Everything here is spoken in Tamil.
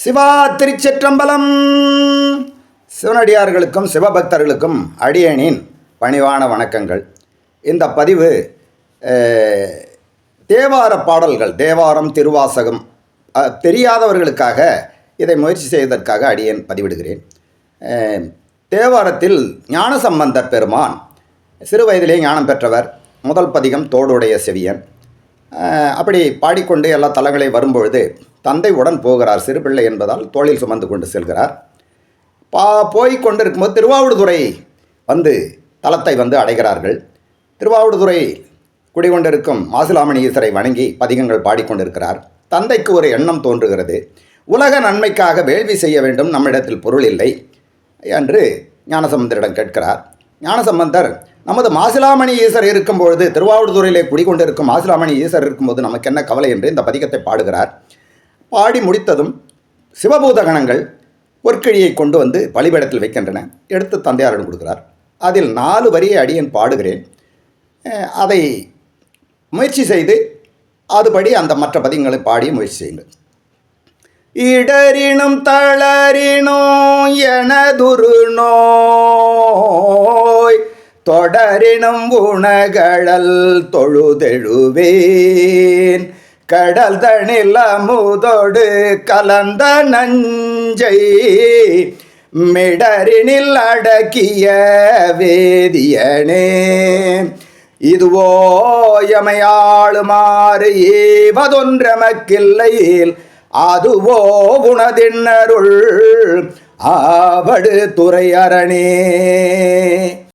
சிவா திருச்சிற்றம்பலம். சிவனடியார்களுக்கும் சிவபக்தர்களுக்கும் அடியேனின் பணிவான வணக்கங்கள். இந்த பதிவு தேவார பாடல்கள், தேவாரம், திருவாசகம் தெரியாதவர்களுக்காக இதை முயற்சி செய்வதற்காக அடியேன் பதிவிடுகிறேன். தேவாரத்தில் ஞானசம்பந்தர் பெருமான் சிறு வயதிலே ஞானம் பெற்றவர். முதல் பதிகம் தோடுடைய செவியன். அப்படி பாடிக்கொண்டு எல்லா தலங்களையும் வரும்பொழுது தந்தை உடன் போகிறார். சிறு பிள்ளை என்பதால் தோளில் சுமந்து கொண்டு செல்கிறார். போய் கொண்டு இருக்கும்போது திருவாவடுதுறை வந்து தலத்தை வந்து அடைகிறார்கள். திருவாவடுதுறை குடிகொண்டிருக்கும் மாசிலாமணி ஈசரை வணங்கி பதிகங்கள் பாடிக்கொண்டிருக்கிறார். தந்தைக்கு ஒரு எண்ணம் தோன்றுகிறது. உலக நன்மைக்காக வேள்வி செய்ய வேண்டும், நம்மிடத்தில் பொருள் இல்லை என்று ஞானசம்பந்தரிடம் கேட்கிறார். ஞானசம்பந்தர் நமது மாசிலாமணி ஈசர் இருக்கும்பொழுது, திருவாவடுதுறையிலே குடிகொண்டிருக்கும் மாசிலாமணி ஈசர் இருக்கும்போது நமக்கு என்ன கவலை என்று இந்த பதிகத்தை பாடுகிறார். பாடி முடித்ததும் சிவபூத கணங்கள் பொற்கிழியை கொண்டு வந்து பலிபீடத்தில் வைக்கின்றன. எடுத்து தந்தையாரிடம் கொடுக்கிறார். அதில் 4 வரியை அடியேன் பாடுகிறேன். அதை முயற்சி செய்து அதுபடி அந்த மற்ற பதிகங்களை பாடி முயற்சி செய்யுங்கள். இடரினும் தளரினும் எனதுரு நோய் தொடரினும் உணகழல் தொழுதெழுவேன் கடல் தனில் அமுதோடு கலந்த நஞ்சை மிடரினில் அடக்கிய வேதியனே இதுவோ எமையாளுமாறு ஏவதொன்றமக்கில்லையில் அதுவோ உணதின்னருள் ஆவடு துறை அரணே.